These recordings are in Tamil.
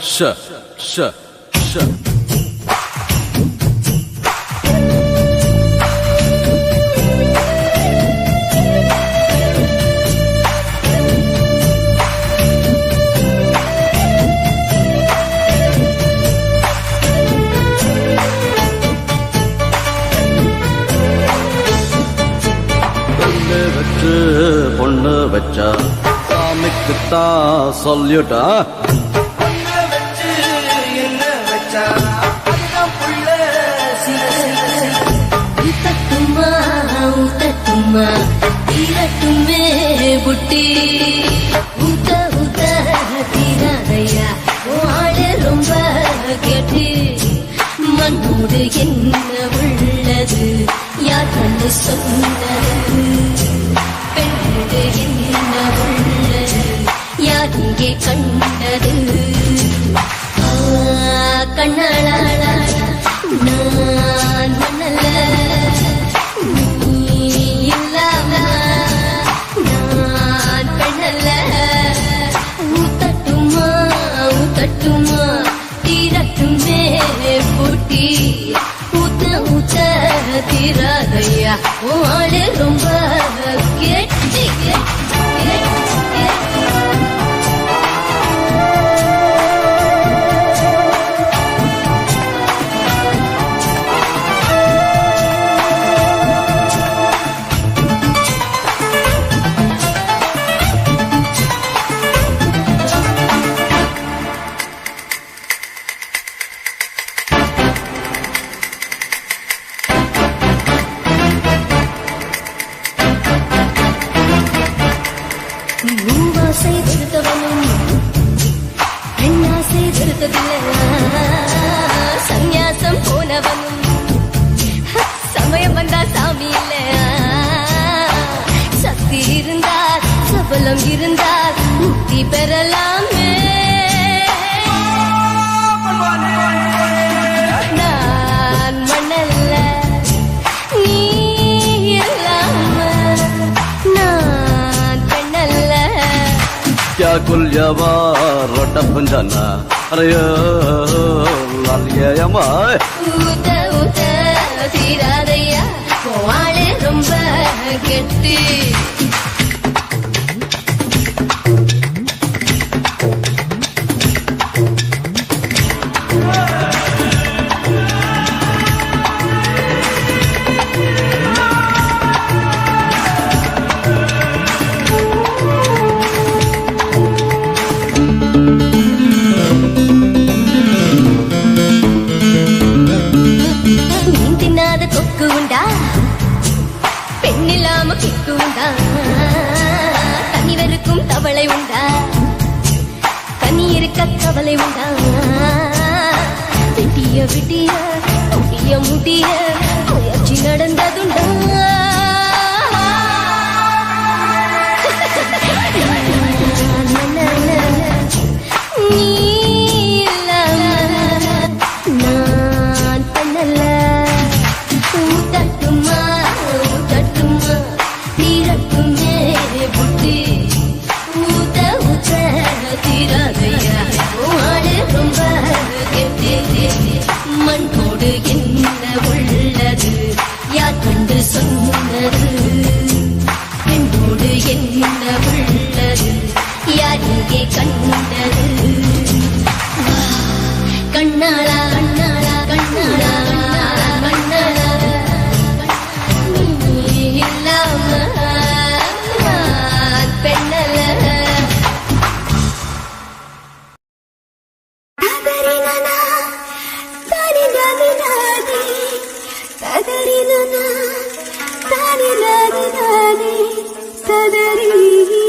ஷ ஷ ஷ பொண்ணு வச்சா சாமிக்குத்தான் சொல்லிட்டா தீரட்டுமே புட்டி ஊத்த ஊத்த தீராதையா ஆளு ரொம்ப கேட்டு மண்ணோடு என்ன உள்ளது யார் கண்டு சொன்னது பெண்ணோடு என்ன உள்ளது யார் இங்கே கண்டது கண்ணாளா நான் மண்ணல்ல தீரட்டுமே பூட்டி ஊத்த ஊத்த தீராதையா ஆளு ரொம்ப கேட்டு மூவாசை திருத்தவனும் பெண்ணாசை திருத்ததில்லை சந்நியாசம் போனவனும் சமயம் வந்தா சாமி இல்ல சக்தி இருந்தால் சபலம் இருந்தால் முக்தி பெறலாமே நான் மண்ணல்ல நீ क्या कुल्यवा रोटा पंजाना अरे लालिया माय ஊத்த ஊத்த தீராதையா ஆளு ரொம்ப கெட்டு கொக்கு உண்டா பெண்ணில்லாம கிக்கு உண்டா கனிவருக்கும் தவளை உண்டா கனி இருக்க கவலை உண்டா விட்டிய விட்டிய முடிய முடிய முயற்சி நடந்ததுண்டா நீ நான் பண்ணல ஊத்தட்டுமா ஊத்தட்டுமா தீரட்டுமே புட்டி ஊத்த ஊத்த தீராதையா ஆளு ரொம்ப கெட்டு மண்ணோடு என்ன உள்ளது யார் கண்டு சொன்னது பெண்ணோடு என்ன உள்ளது யார் இங்கே கண்டது கண்ணாளா கண்ணாளா கண்ணாளா Tadari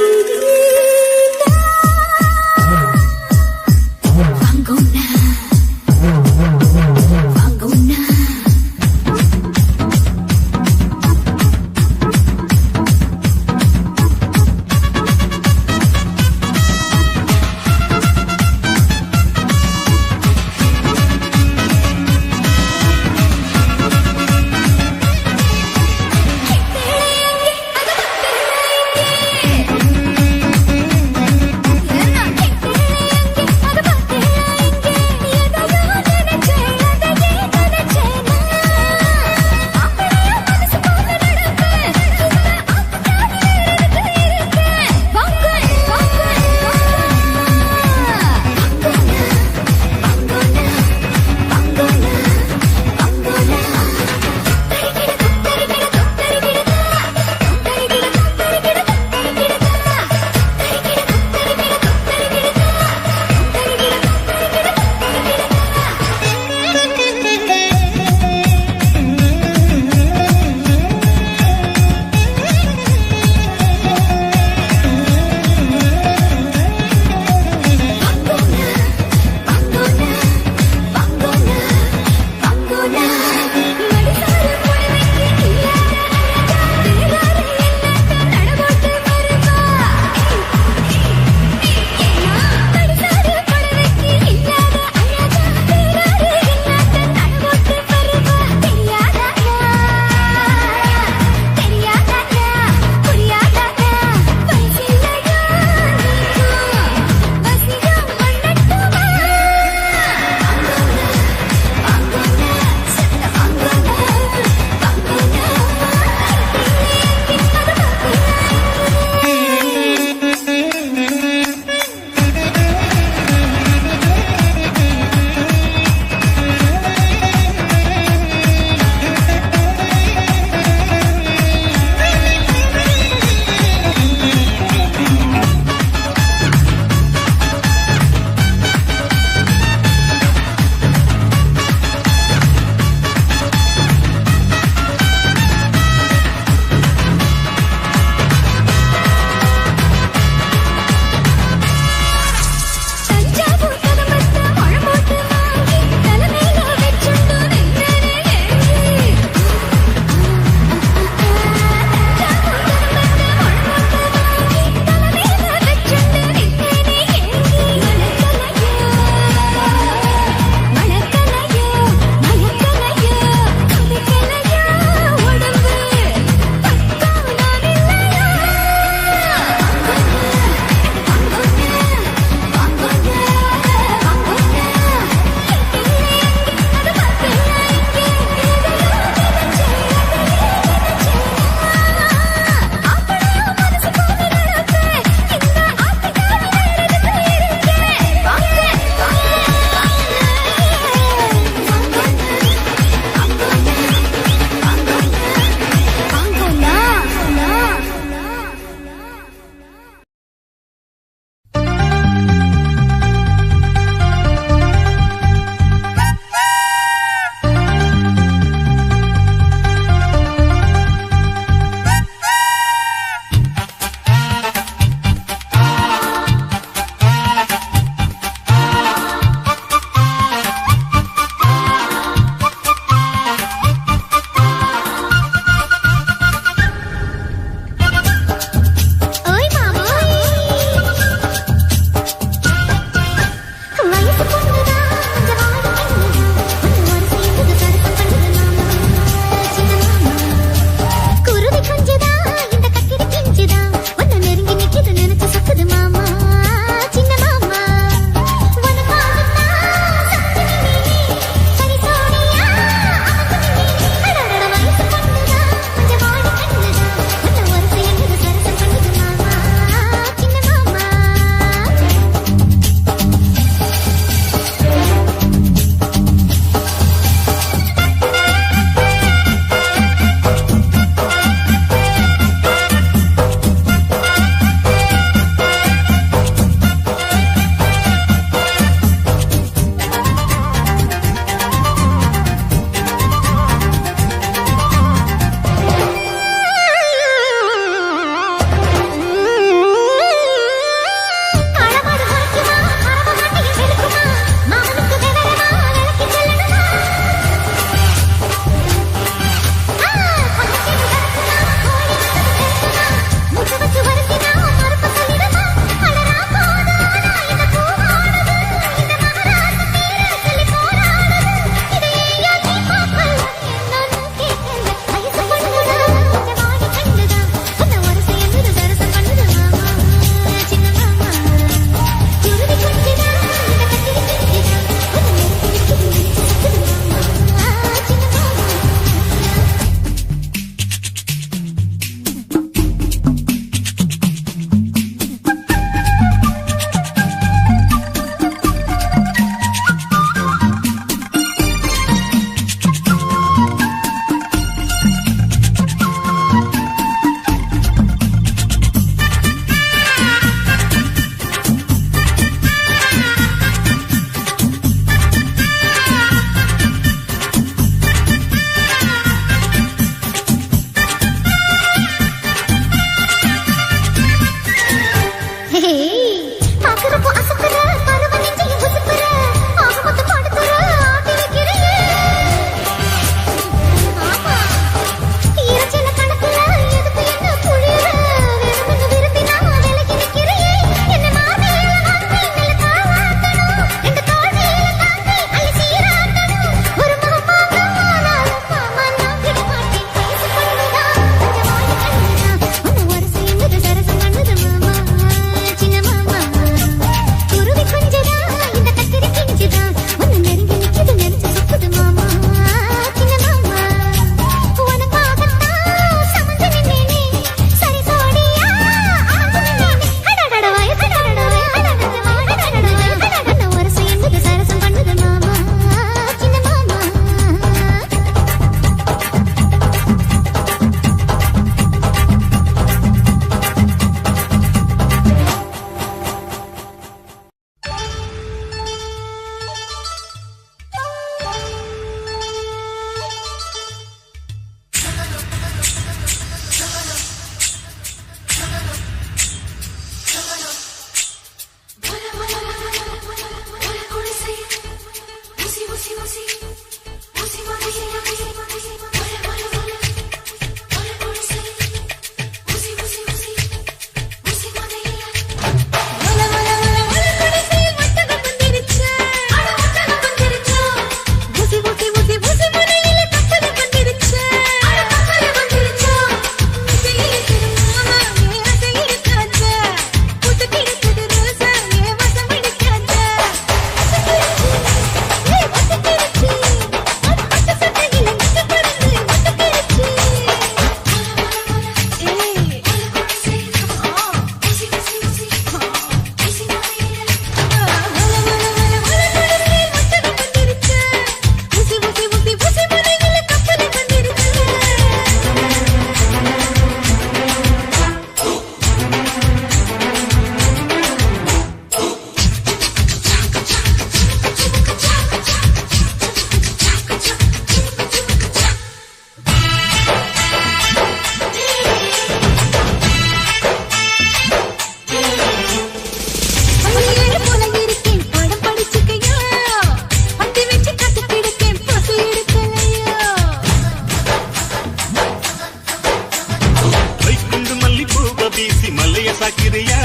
பாக்கிறியா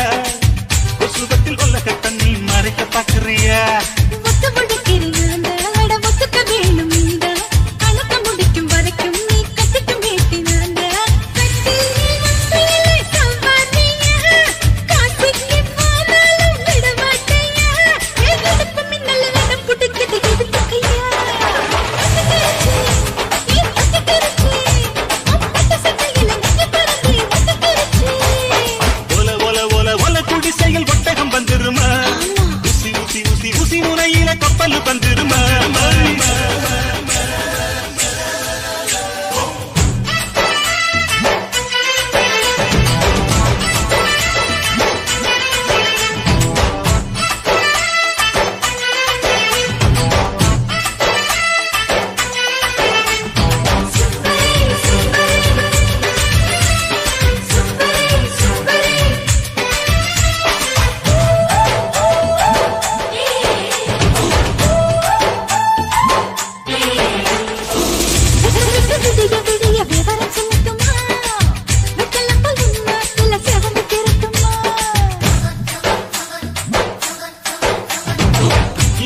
கொசுவத்தில் உலக தண்ணி மறைக்க பாக்குறியா ஒத்து முடிக்கிறீங்க அட ஒத்துக்க வேணும் இந்த கணக்க முடிக்கும் வரைக்கும் நீ கத்திக்க வேட்டினாங்க கட்டில் நீ சம்பாதியா காசிக்கு போனாலும் விட மாட்டியா எதுக்கு மின்னல் வேணும் புடிக்குது எதுக்கையா ஒல ஒல ஒல ஒல குடிசையில் ஒட்டகம் வந்துருமா உசி உசி உசி உசி முனையில கப்பல் வந்துருமா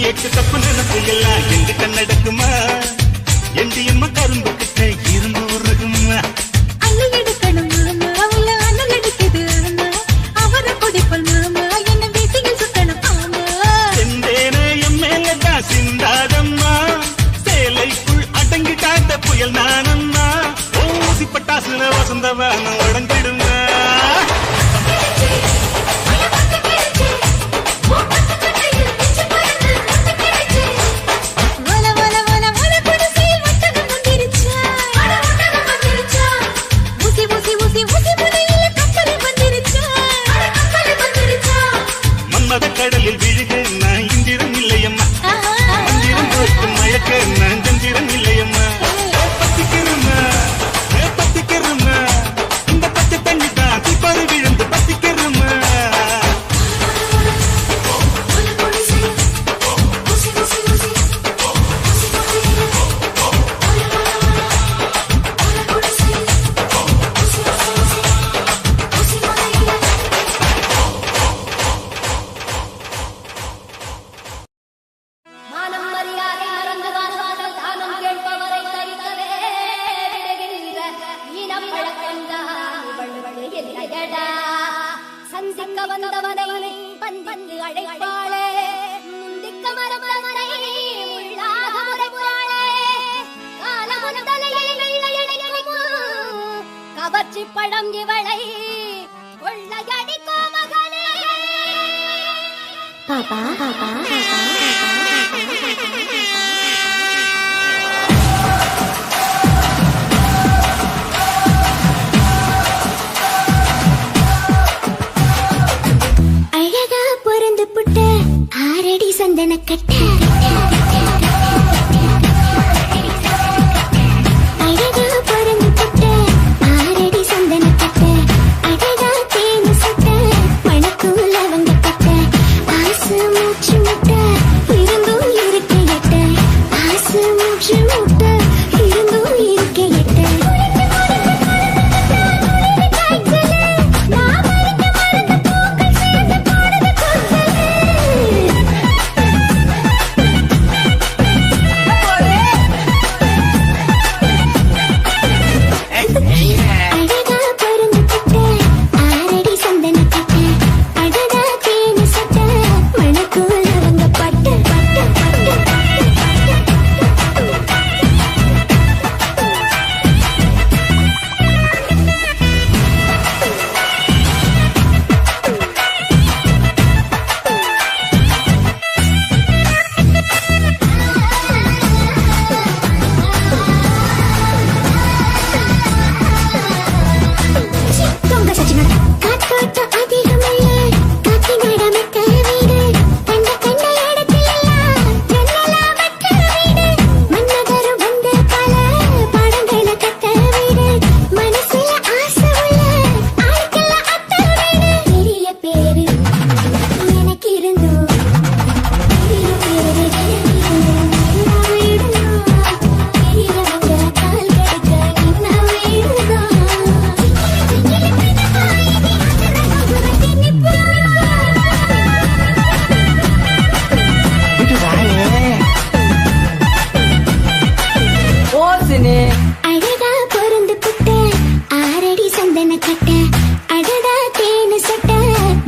எட்டு தப்பு நினைப்பு எல்லாம் எங்கிட்ட நடக்குமா எண்டியம்மா கரும்பு கிட்ட இருந்து உருகுமா செந்தேனே என் மேலதான் சிந்தாதம்மா சேலைக்குள் அடங்கி காத்த புயல் நானம்மா ஊசி பட்டாசுல வசந்தவன உடஞ்சிடுமா கடலில் விழுக நான் இந்திரம் இல்லையம்மா மந்திரம் போட்டு மயக்க நான் ஜந்திரம் இல்லையம்மா பத்திக்கிறமா இந்த பச்சை தண்ணி தான் திப்பாரு விழுந்து பத்திக்கிறமா மானம் மரியாதை மறந்து வாழ்வார்கள் தானம் கேட்பவரை தரிக்கவே விடுகின்ற இனம் பழக்கம்தான் இவள் இல்லையடா சந்திக்க வந்தவனை பந்திந்து அழைப்பாளே முந்திக்க மரபவனை உள்ளாக முறைப்பாளே காலமுன் தலையில் வெள்ளையடிக்கும் கவர்ச்சி பழம் இவளை கொள்ளையடிக்கோ மகனே பாப்பா பாப்பா அழகா பொறந்து புட்ட ஆரடி சந்தன கட்ட அழகா பொறந்து புட்ட ஆரடி சந்தன கட்ட அழகா தேனு சுட்ட மணக்கும் லவங்க கட்ட ஆசு மூச்சு முட்ட இருந்தும் இருக்கையட்ட ஆசு மூச்சு முட்ட இருந்தும் இருக்கையட்ட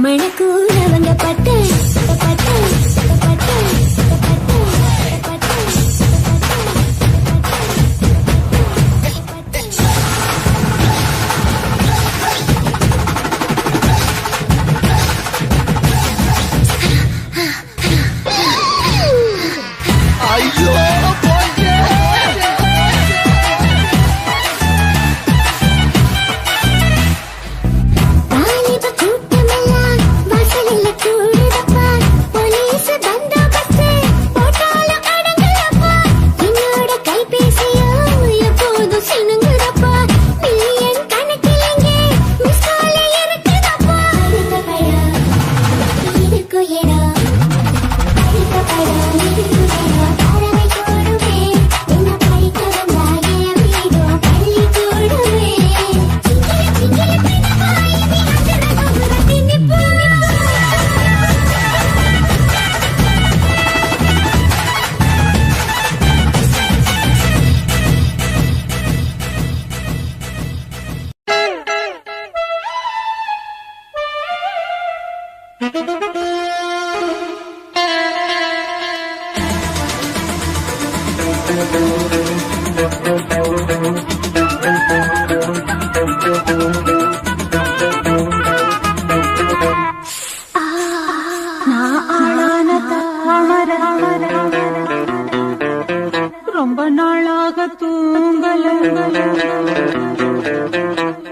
மணக்கூடவங்க பட்டு பட்டு பட்டு ரொம்ப நாளாக தூங்கல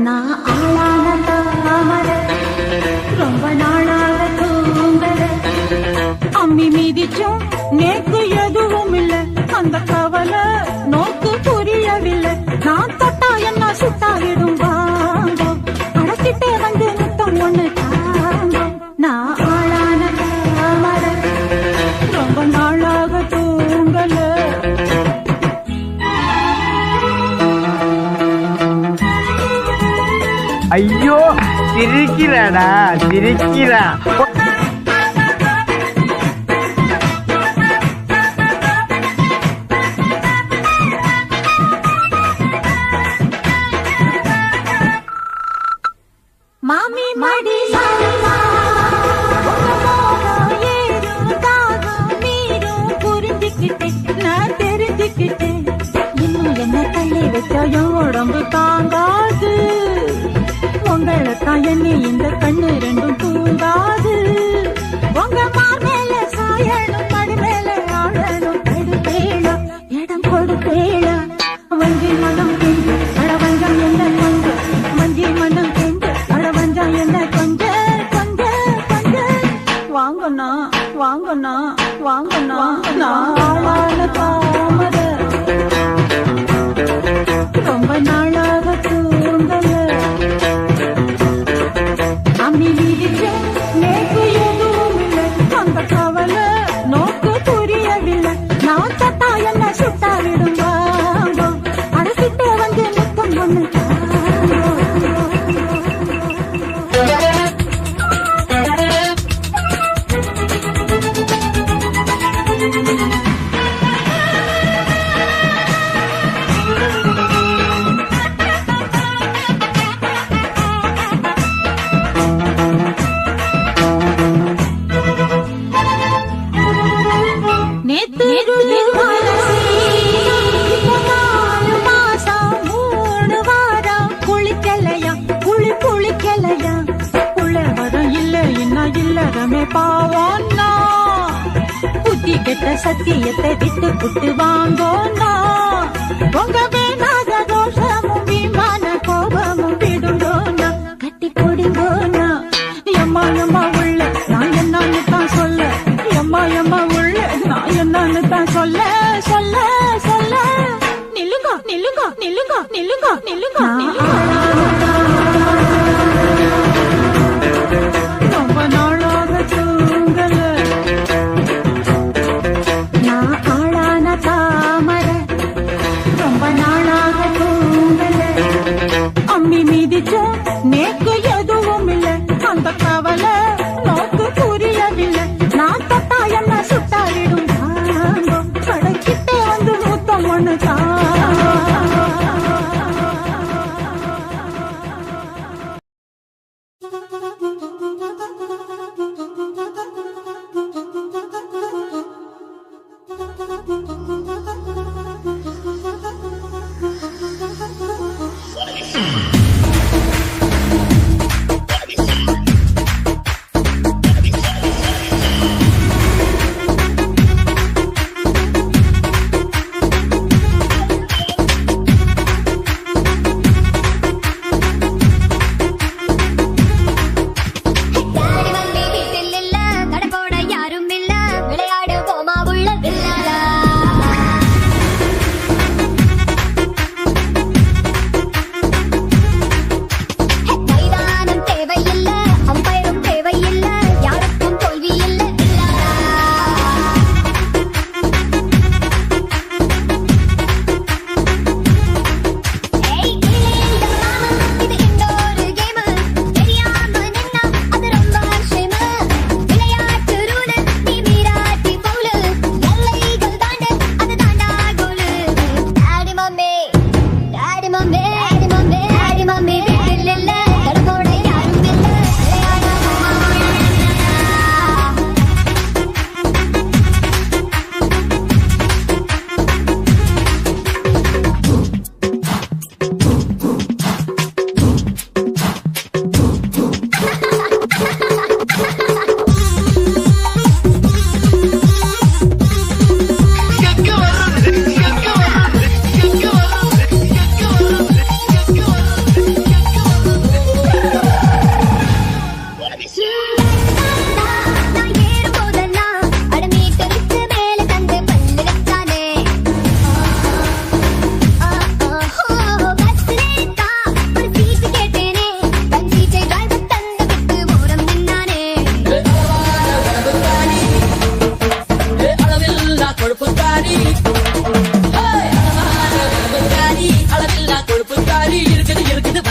நான் ஆளான தாமர ரொம்ப நாளாக தூங்கல அம்மி மீதிச்சும் நேக்கு எதுவும் இல்ல அந்த கவலை நோக்கு புரியவில்லை நான் தொட்டா என்ன சுட்டாவிடும் வாங்க அடக்கிட்டே வந்து முத்தம் ஒண்ணு தாங்க நான் ஆளான தாமர ரொம்ப நாளாக தூங்கல ஐயோ சிரிக்கிறாடா சிரிக்கிறா மாமி மடி புரிஞ்சுக்கிட்டேன் நான் தெரிஞ்சுக்கிட்டேன் இன்னும் என்ன தள்ளி வச்சாயும் உடம்பு தாங்காது உங்களைத்தான் எண்ணி இந்த கண்ணு ரெண்டும் தூங்காது உங்க மேல சாயணும் மடி மேல ஆழணும் எடுப்பேளா இடம் கொடுப்பேளா வஞ்சி மனம் கெண்டு அடவஞ்சம் என்ன கொஞ்ச வஞ்சி மனம் கெண்டு அடவஞ்சம் என்ன கொஞ்ச கொஞ்ச கொஞ்ச வாங்கண்ணா வாங்கண்ணா வாங்கண்ணா நாளான தாமர ரொம்ப நாளாக தூங்கல அம்மி வீதிச்சு நேக்கு எதுவும் இல்லை அந்த கவலை நோக்கு புரியவில்லை நான் தட்டா என்ன சுட்டா விடும் வாங்க அடக்கிட்டே வந்து முத்தம் ஒண்ணு இல்லறமே பாவோன்னா புத்தி கெட்ட சத்தியத்தை விட்டு புட்டு வாங்கோன்னா உங்க வேணாத தோஷமும் விமான கோபமும் விடுங்கோன்னா கட்டி கொடுங்கோன்னா எம்மா எம்மா உள்ள நான் என்னன்னு தான் சொல்ல எம்மா எம்மா உள்ள நான் என்னன்னு தான் சொல்ல சொல்ல சொல்ல நில்லுங்க நில்லுங்க நில்லுங்க நில்லுங்க நில்லுங்க ரொம்ப நாளாக தூங்கல நான் ஆளான தாமர ரொம்ப நாளாக தூங்கல அம்மி மீதிச்ச நேக்கு எதுவும் இல்லை அந்த கவலை நோக்கு புரியவில்லை நான் தொட்டா என்ன சுட்டாவிடும் தாங்க கடைக்கிட்டே வந்து முத்தம் ஒண்ணு தாங்க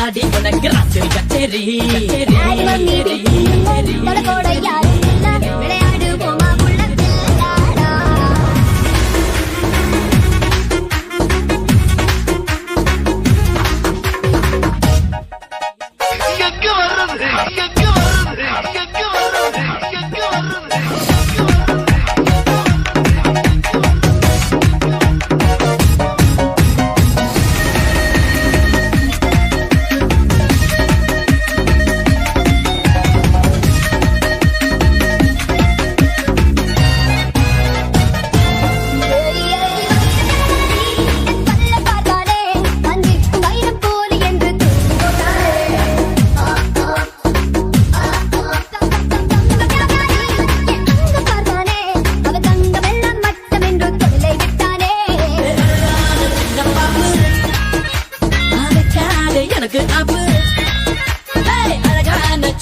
தாடி உனக்கு ராத்திரி கச்சேரி தொடக்கோட யாரும் இல்ல விளையாடு போமா உள்ள பிள்ளாடா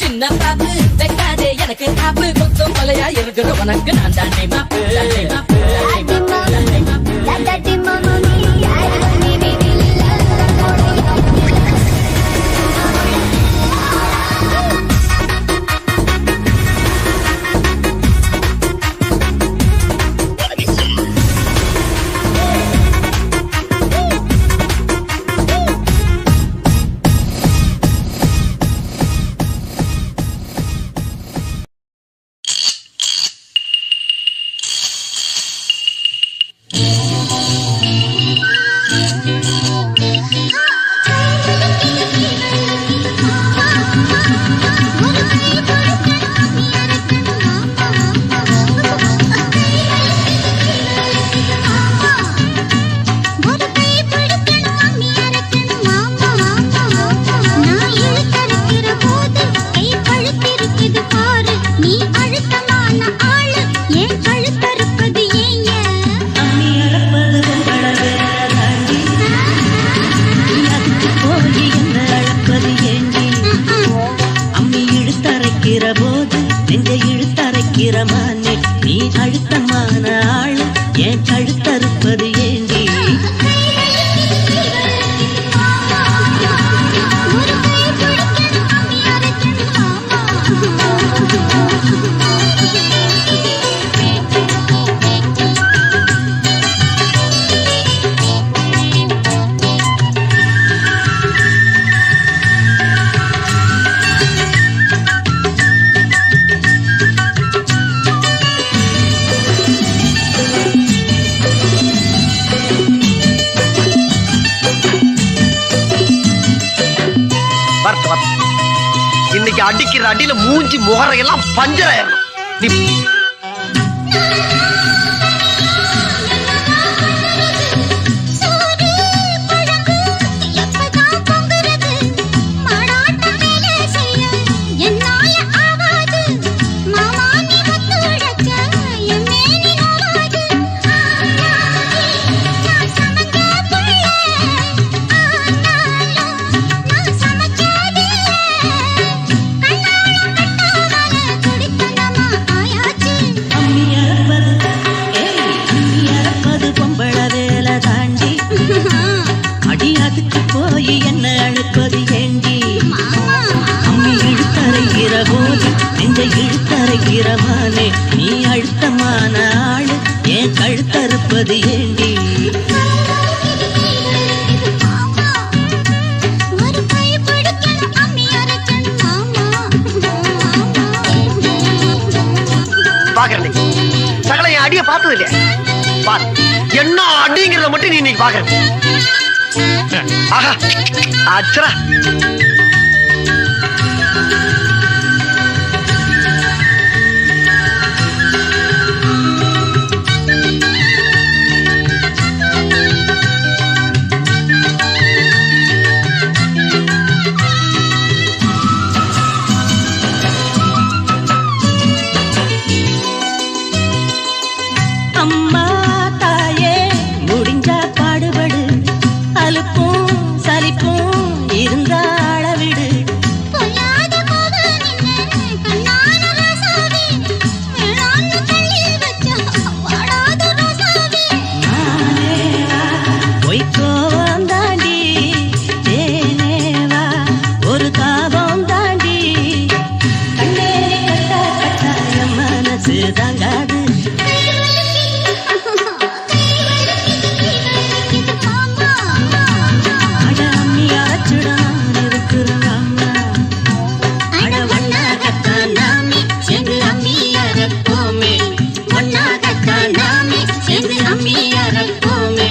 சின்ன பாப்பு வைக்காதே எனக்கு ஆப்பு கொத்தும் கொலையா இருக்கிற உனக்கு நான் தாண்டே மாப்பு நீ அழுத்தமான ஆளு ஏன் கழுத்தறுப்பது ஏண்டி இன்னைக்கு அடிக்கிற அடியில மூஞ்சி முகரையெல்லாம் பஞ்சராயிரும். என்ன அழுப்பது ஏண்டி அம்மி இழுத்தரைகிற போது நெஞ்ச இழுத்தரைகிற மானே நீ அழுத்தமான ஆளு ஏன் கழுத்தறுப்பது ஏண்டி பாக்குறேன் சகல என் அடிய பார்த்தது இல்லையா பாரு என்ன அடிங்கிறத மட்டும் நீ இன்னைக்கு பாக்குறேன் ஆஹா அச்சரா அம்மா தாயே முடிஞ்சா பாடுபடு அலுப்பும் சலிப்பும் இருந்தாள மனசு தாங்காது. அட அம்மி அரைச்சுடான் இருக்கிறாங்க. அட ஒன்னாகத்தான் நாமே சேர்ந்து அம்மி அரைப்போமே. ஒன்னாகத்தான் நாமே சேர்ந்து அம்மி அரைப்போமே.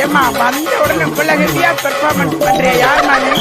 ஏமா வந்த உடனே இவ்வளவு ஹெவியா பெர்ஃபார்மன்ஸ் பண்றிய யார் மாதிரி?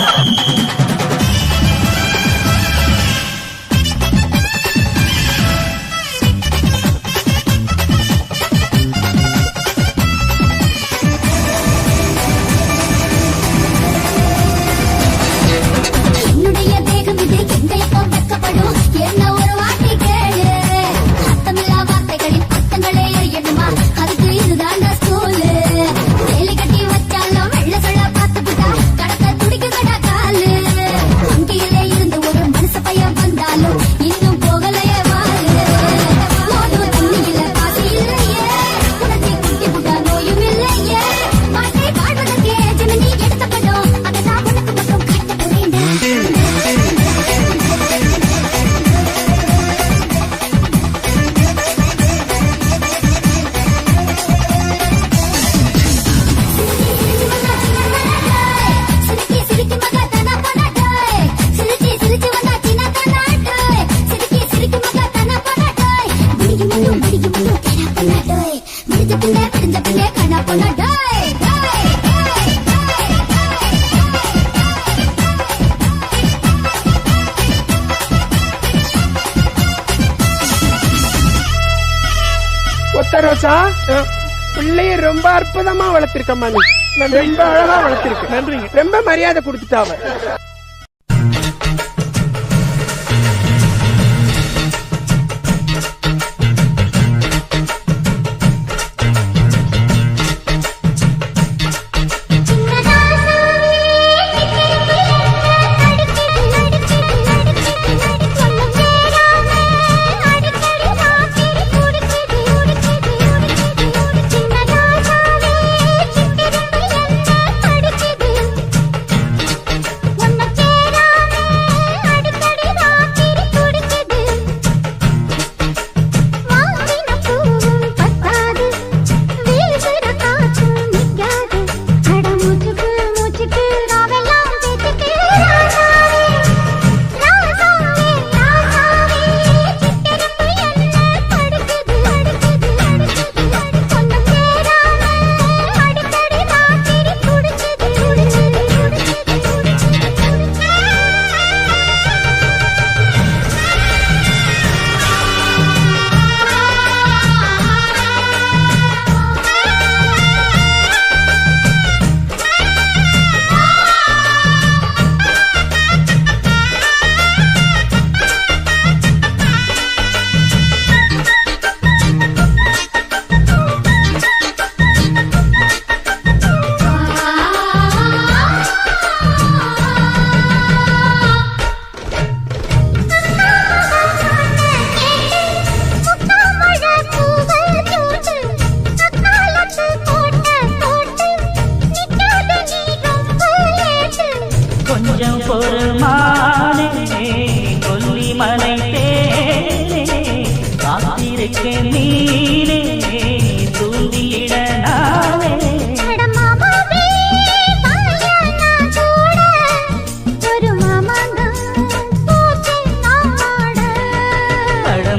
ரோசா பிள்ளைய ரொம்ப அற்புதமா வளர்த்திருக்கம்மா நீ. ரொம்ப அழகா வளர்த்திருக்க. நன்றிங்க. ரொம்ப மரியாதை கொடுத்துட்டாவ. நடிக்குது மலை தேனே காத்திருக்கேன் நீனே தூண்டியிட நானே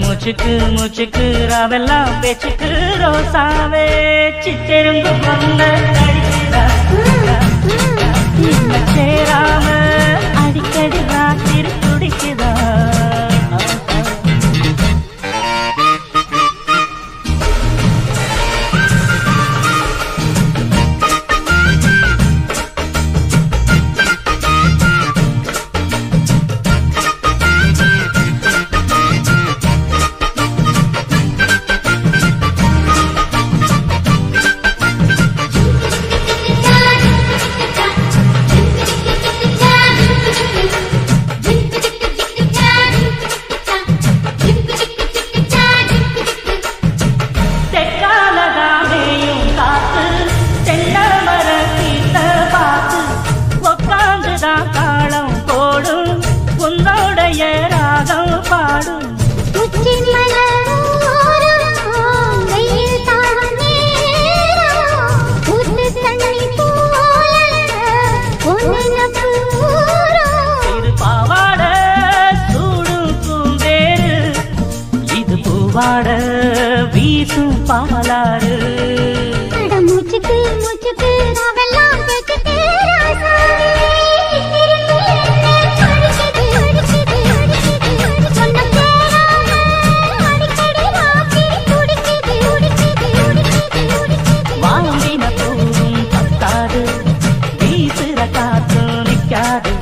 முச்சுக்கு முச்சுக்கு ராவெல்லாம் பேச்சுக்கு ரோசாவே சித்தெரும்பு கொண்ட கடிக்குதா சேராம அடிக்கடி ராத்திரி துடிக்குதா வீசும் பாலாறு மூச்சுக்கு மூச்சுக்கு நாவெல்லாம் கேட்டுட்டு வாங்கின பூவும் பத்தாது வீசுற காத்தும் நிக்காது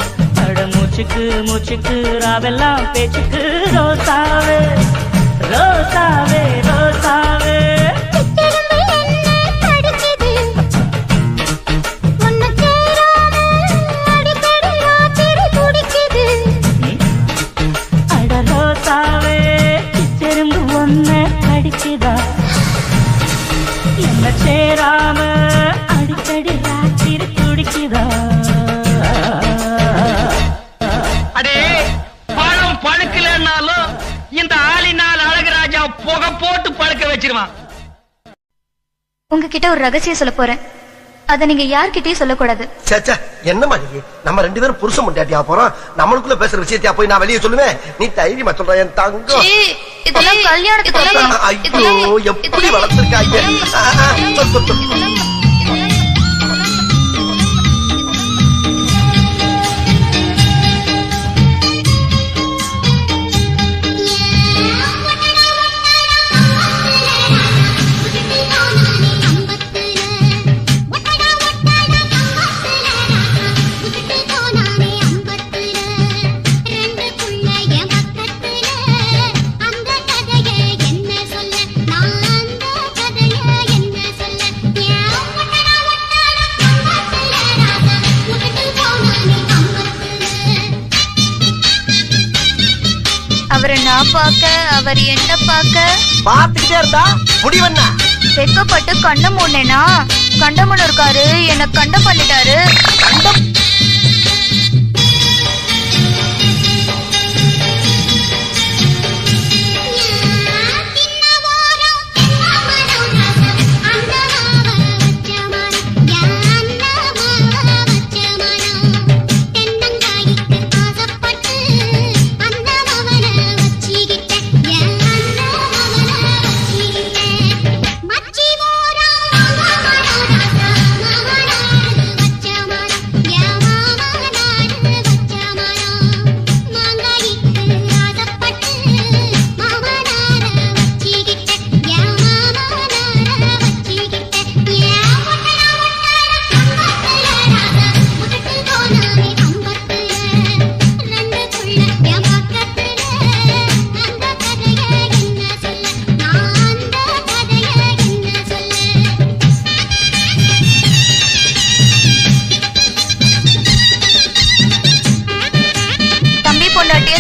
அட மூச்சுக்கு மூச்சுக்கு ராவெல்லாம் பேச்சுக்கு ரோசாவே ரோசாவே ரோசாவே அட ரோசாவே திரும்ப ஒன்ன கடிக்குதா என்ன சேராம அடிக்கடி ராத்திரி துடிக்குதா அடே பழம் பழுக்கலன்னாலும் இந்த ஆளினால் அழகுராஜா புகை போட்டு பழுக்க வச்சிருவான். உங்ககிட்ட ஒரு ரகசியம் சொல்ல போறேன். அத நீங்க யார்கிட்டயும் சொல்லக்கூடாது. சேச்சா என்னமா நீ நம்ம ரெண்டு பேரும் புருஷன் முண்டாட்டியா போறோம். நம்மளுக்குள்ள பேசுற விஷயத்தையா போய் நான் வெளியே சொல்லுவேன். நீ தைரியமா சொல்ற என் தங்கம். இதெல்லாம் கல்யாணத்துக்கு ஐயோ எப்படி வளர்த்திருக்காங்க. அவரை நான் பார்க்க அவர் என்ன பார்க்க பார்த்துக்கிட்டே இருந்தா முடிவென்ன வெக்கப்பட்டு கண்டம் மூடனேனா கண்டமன் இருக்காரு என்ன கண்டம் பண்ணிட்டாரு.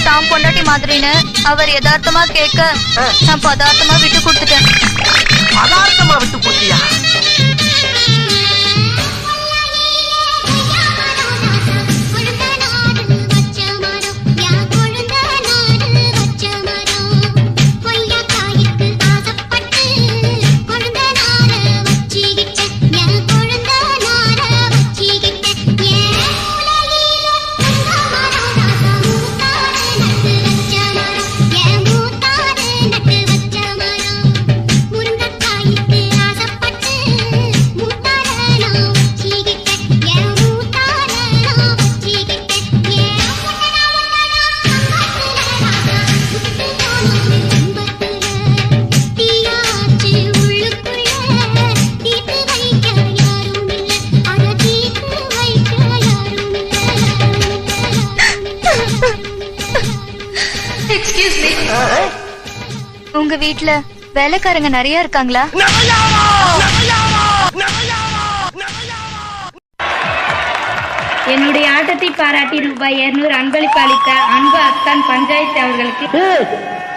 தாம் பொண்டாட்டி மாதிரின்னு அவர் யதார்த்தமா கேட்க நான் பதார்த்தமா விட்டு கொடுத்துட்டேன். பதார்த்தமா விட்டு கொடுத்தியா? எக்ஸ்கியூஸ் மீ, உங்க வீட்ல வேலைக்காரங்க நிறைய இருக்காங்களா? என்னுடைய ஆட்டத்தை பாராட்டி ரூபாய் 200 அன்பளிப்பு அளித்த அன்பு அத்தான் பஞ்சாயத்து அவர்களுக்கு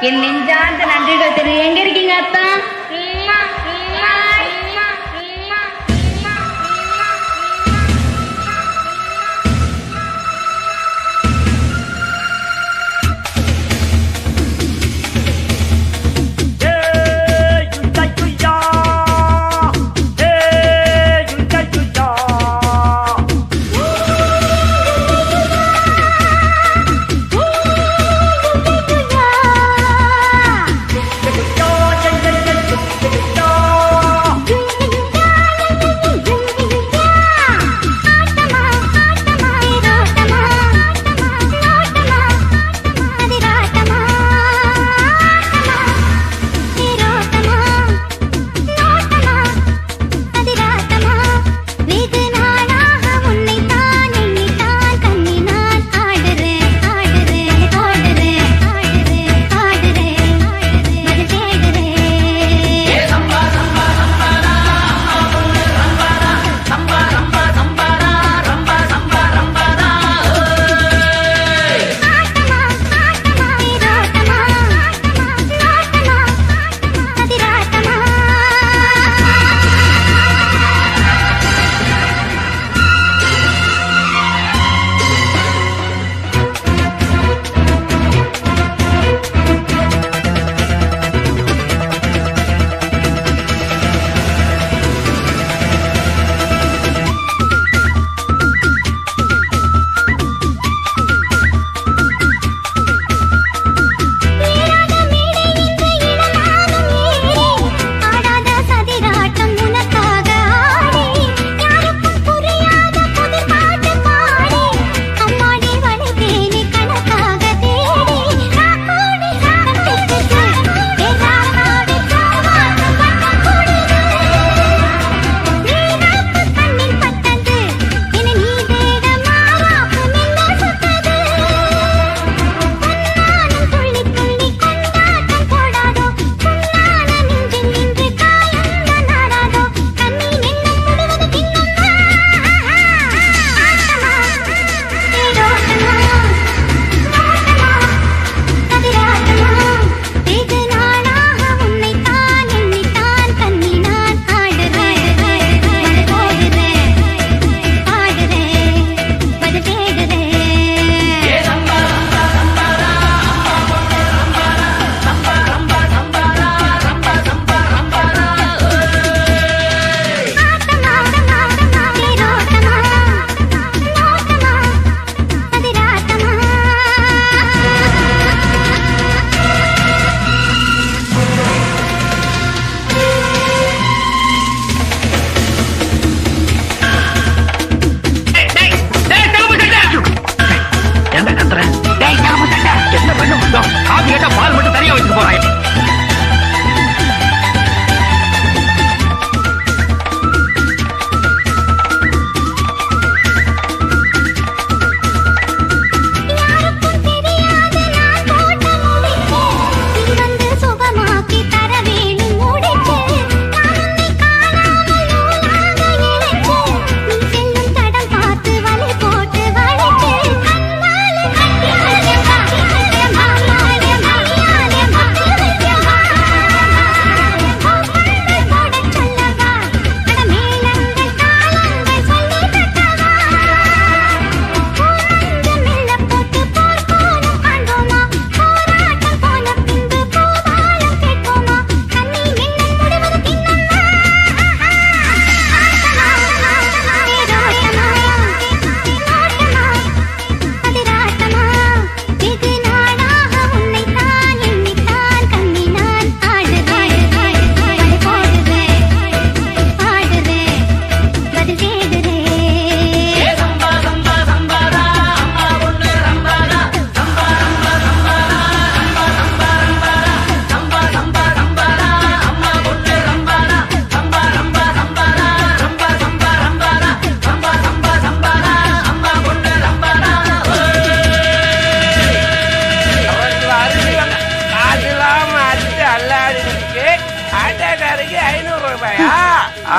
என் நெஞ்சார்ந்த நன்றிகள் தெரியும். எங்க இருக்கீங்க அத்தான்?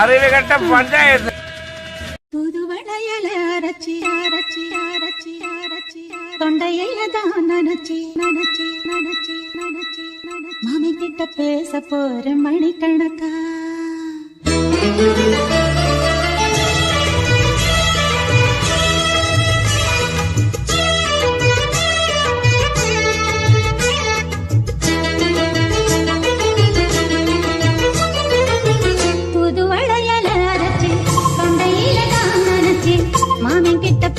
அறிவு கட்ட பஞ்சாயத்து. புதுவளையல அரைச்சி அரைச்சி அரைச்சி அரைச்சி தொண்டையில தான் நனைச்சி நனைச்சி நனைச்சி நனைச்சி மாமி கிட்ட பேச போற மணிக்கணக்கா.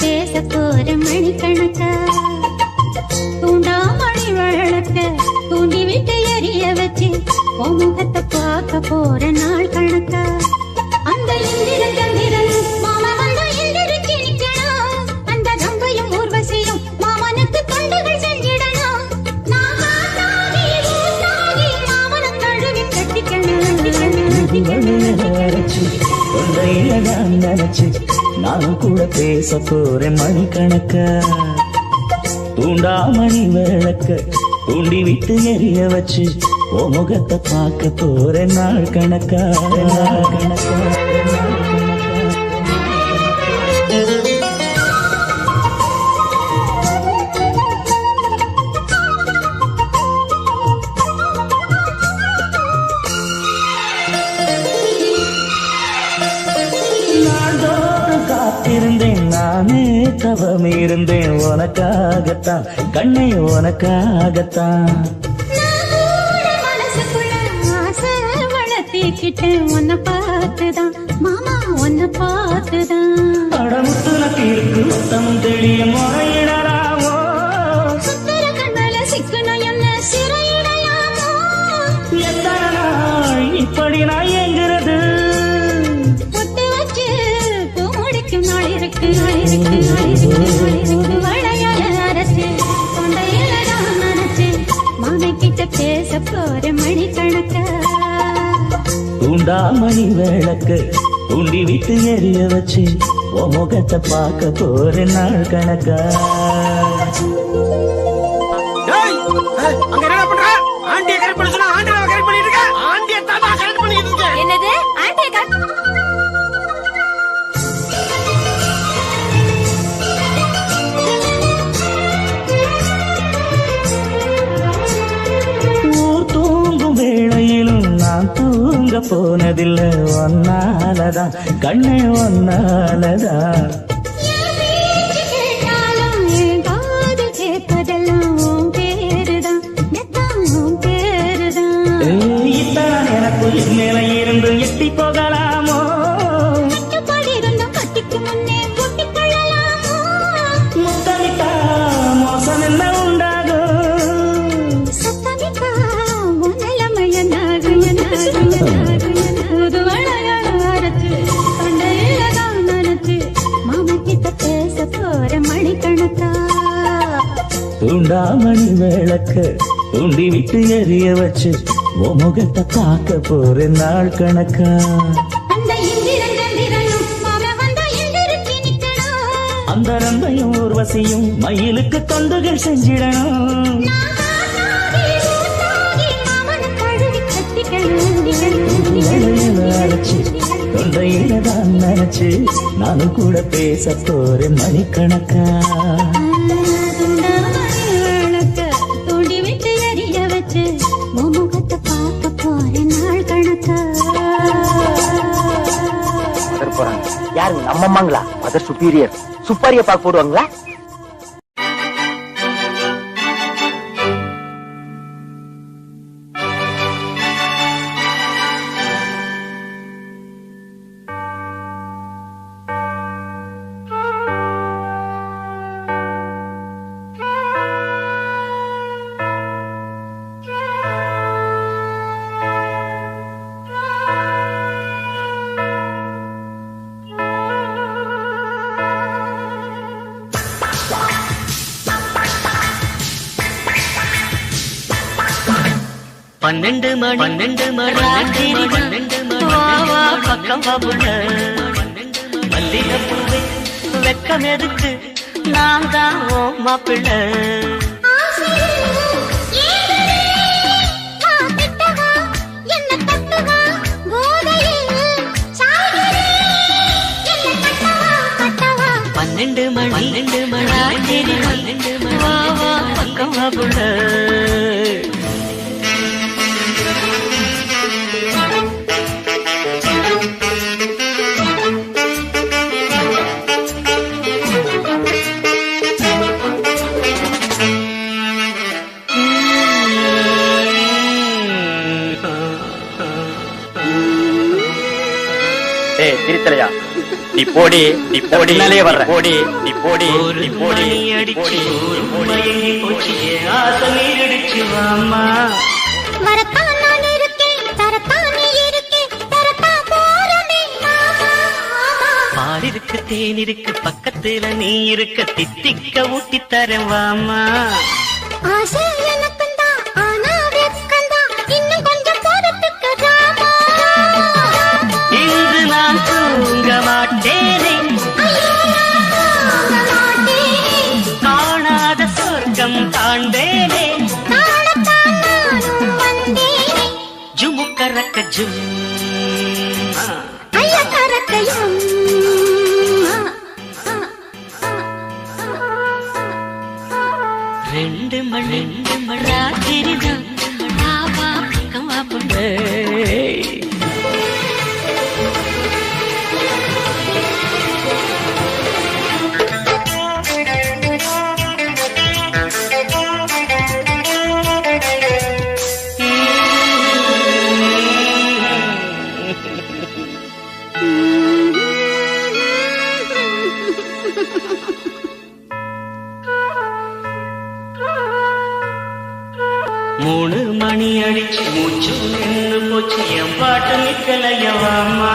பேச போற மணிக்கணக்கா தூண்டாமணி வழக்க தூண்டி விட்டு எரிய வச்சு முகத்தை பார்க்க போற நாள் கணக்கா. அந்த இந்திர சந்திரன் மாமா வந்து எந்திரிச்சு நிக்கணும். அந்த கங்கையும் ஊர்வசியும் மாமனுக்கு தொண்டுகள் செஞ்சிடணும். மாமனை தழுவி கட்டிக்கணும். நானும் கூட பேச போறேன் மணிக்கணக்கா தூண்டாமணி விளக்க தூண்டி விட்டு எரிய வச்சு ஓ முகத்தை பார்க்க போறேன் நாள் கணக்கா நாள் கணக்கா. இருந்தேன் நானே தவம் இருந்தேன் உனக்காகத்தான் கண்ணே உனக்காகத்தான். மனசுக்குள்ள ஆசை வளர்த்திக்கிட்டேன் உன்னை பார்த்துதான் மாமா உன்னை பார்த்துதான். அடமுத்துல தீர்க்கு தம் தெளிய முறையிடலாமோ சுத்தர கண்ணல சிக்கணும் என்ன சிறையிடையாமோ. எத்தனை நாள் இப்படி நான் எங்கிறது பொட்டு வச்சு பூ முடிக்கும் நாள் இருக்கு நாள் இருக்கு நாள் இருக்கு. வளையல அரைச்சு தொண்டையில நான் நினைச்சு மாமி கிட்ட பேச போற மணிக்கணக்கா. தூண்டாமணி விளக்கு தூண்டி விட்டு எரிய வச்சு ஓ முகத்தை பார்க்க போற நாள் கணக்கா. அங்க என்ன பண்ற? ஆண்டிய கரெக்ட் பண்ண சொன்னா ஆண்டிய கரெக்ட் பண்ணிட்டு இருக்க. ஆண்டிய தாத்தா கரெக்ட் பண்ணிட்டு இருக்க. என்னது ஆண்டிய ஊர் தூங்கும் வேளையிலும் நான் தூங்க போனதில்லை ஒன்னாலதான் கண்ணே ஒன்னாலதான். கேட்டாலும் என் காது கேட்பதெல்லாம் உன் பேருதான் உன் பேருதான். இத்தான் எனக்கு மேல இருந்து எட்டி போகலாமோ கட்டுப்பாடு இருந்தும் கட்டிக்கு முன்னே கூட்டிக் கொள்ளலாமோ. முத்தமிட்டா மோசம் என்ன உண்டாகும் சத்தமிட்டா உன் நிலைமை என்னாகும் என்னாகும் என்னாகும். புது வளையல அரைச்சு தொண்டையில தான் நனைச்சு மாமா கிட்ட பேச போற மணிக்கணக்கா. தூண்டாமணி விளக்க தூண்டி விட்டு எரிய வச்சு ஓ முகத்தை பார்க்க போற நாள் கணக்கா. அந்த இந்திரன் சந்திரனும் மாமா வந்தா எந்திரிச்சு நிக்கணும். அந்த ரந்தையும் ஊர்வசியும் மயிலுக்கு தொண்டுகள் செஞ்சிடணும். மாமனை தழுவி கட்டிக்கணும். அழைச்சு தொண்டையில தான் நினைச்சு நானும் கூட பேச போறேன் மணிக்கணக்கா. தூண்டி விட்டு எரிய வச்சு முகத்தை பார்க்க போற நாள் கணக்கா. யாரு நம்ம அம்மாங்களா? மதர் சுப்பீரியர் சுப்பாரிய பார்க்க போடுவாங்களா? பன்னெண்டு மணி ராத்திரி வா வா பக்கம் வாபுல மல்லிகை பூவே வெக்கம் எதுக்கு நான் தான் ஓ மாப்பிள்ளை. என்ன தட்டுவா கோதையில் ஏய் திருத்தலையா நீ போடி நாலே வர்ற போடி நீ போடி நீ போடி அடிச்சு மயங்கி போச்சு ஆசை நீரடிச்சு வாமா வரத்தான் நான் இருக்கேன் தரத்தான் நீ இருக்கேன் தரத்தான் போறமே பால் இருக்கு தேன் இருக்கு பக்கத்துல நீ இருக்க தித்திக்க ஊட்டி தரேன் வாமா ஆசை எனக்கும் தான் ஆனா வெட்கந்தான் இன்னும் கொஞ்சம் போறதுக்கு ராமா இன்று நான் தூங்க மாட்டேனே காணாத சொர்க்கம் காண்பேனே காணத்தான் நானும் வந்தேனே ஜுமுக்கரக்க ஜும் ஐயா கரக்கையும் ரெண்டு மணி ராத்திரி தான் ராவா பக்கம் வா பொண்ணு மூணு மணி அடிச்சு மூச்சு நின்று போச்சு என் பாட்டு நிக்கலையவாமா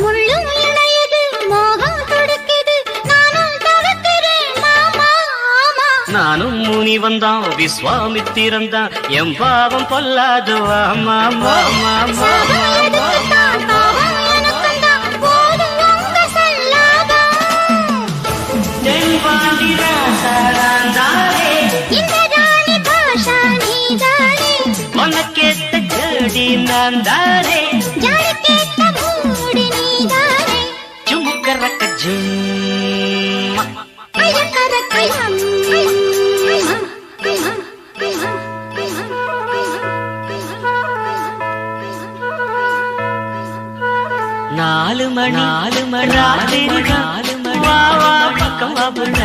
முள்ளும் இணையது மோகம் துடுக்குது நானும் தவிக்கிறேன் மாமா ஆமா நானும் முனி வந்தான் விஸ்வாமித்திரந்தான் என் பாவம் பொல்லாது வாமா மாமா உனக்கேத்த ஜோடி நான் தாரே ஜுமுக்கரக்க ஜும்மா நாலு மணி ராத்திரி வா வா பக்கம் வா புள்ள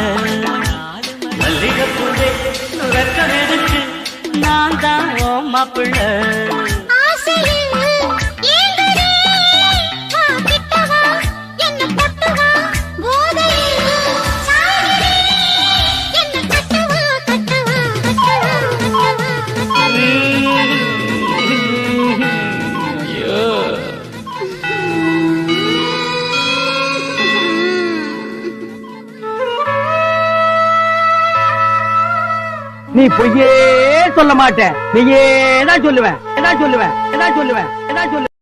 மல்லிகைப்பூவே நுறக்கமெடுக்கு நான் தான் ஓ மாப்பிள்ள நீ பொய்யே சொல்ல மாட்டேன் நீயே தான் சொல்லுவேன் எதான் சொல்லுவேன் எதான் சொல்லுவேன் எதான் சொல்லுவேன்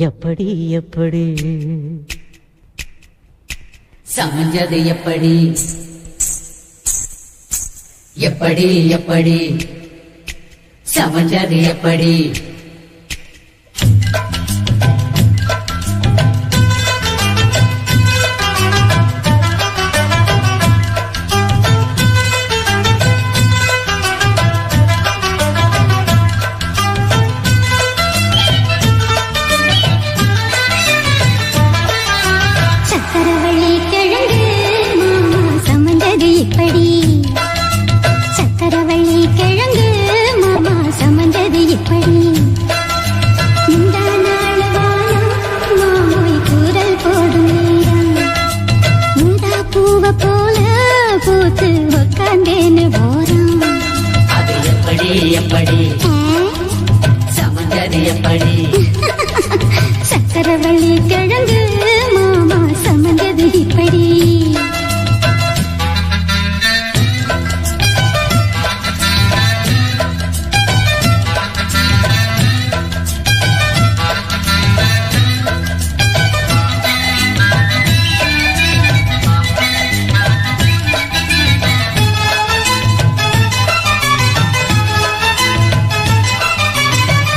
எப்படி எப்படி சமைஞ்சது எப்படி எப்படி எப்படி சமைஞ்சது எப்படி சக்கரவள்ளி கிழங்கு மாமா சமந்தது இப்படி சக்கரவள்ளி கிழங்கு மாமா சமந்தது இப்படி இந்த நாள் வானம் மாமோய் கூறல் போடும் நேரம் முந்தா பூவ போல பூத்து உக்காந்தேன்னு போறோம் அது எப்படி எப்படி சமைஞ்சது எப்படி சக்கரவள்ளி கிழங்கு மாமா சமந்தது இப்படி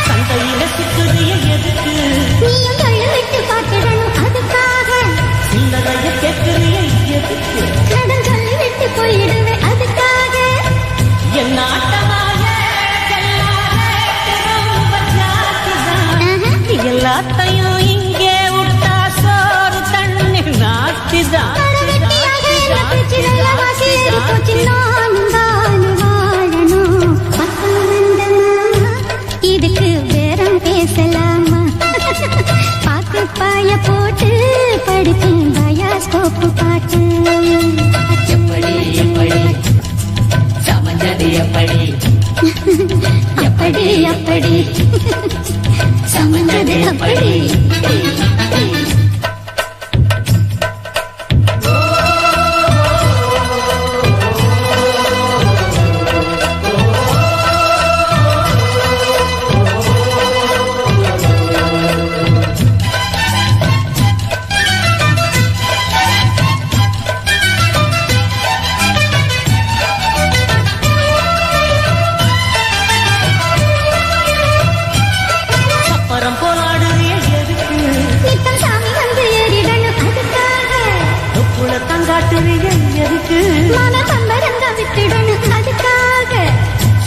சந்தையில சுத்துறிய எதுக்கு நீயும் கண்ணு விட்டு பார்த்திடணும் அதுக்காக சின்னதைய கேட்கிறிய எதுக்கு கடன் சொல்லி விட்டு போயிடுவேன் அதுக்காக என் ஆட்டமாக எல்லாத்தையும் இங்கே விட்டா சோறு தண்ணி நாட்டிதான் கரவெட்டியாக என்ன பிரச்சனைய வாசி ஏறி போச்சு நானும் தானும் வாழணும் பக்கம் வந்த மாமா இதுக்கு பேரம் பேசலாமா பாக்கு எப்படி எப்படி சமந்தது அப்படி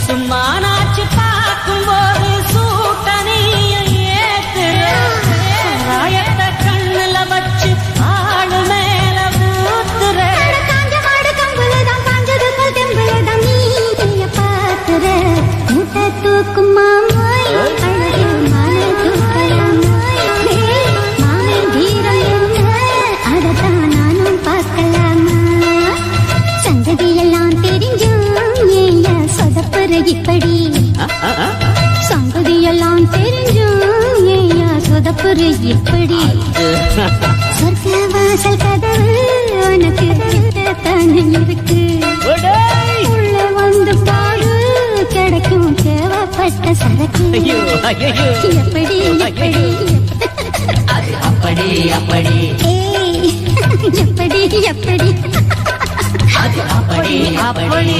சும்மானாச்சு பார்க்கும் போது சூட்டனைய ஏத்துற கண்ணுல வச்சு ஆளு மேல ஊத்துற தூக்கும் மாமாய் அழகு மாலை தூக்கலாமாய் மாலை வீரம் அதத்தான் நானும் பார்க்கலாமா சந்ததி எல்லாம் தெரிஞ்சும் ஏய சொதப்புற இப்படி சங்கதி எல்லாம் தெரிஞ்சும் ஏய சொதப்புற இப்படி சொர்க்க வாசல் கதவு உனக்கு தானே இருக்கு உள்ள வந்து பாடு கிடைக்கும் தேவைப்பட்ட சரக்கு எப்படி எப்படி அப்படி அப்படி ஏய் எப்படி எப்படி அப்படி அப்படி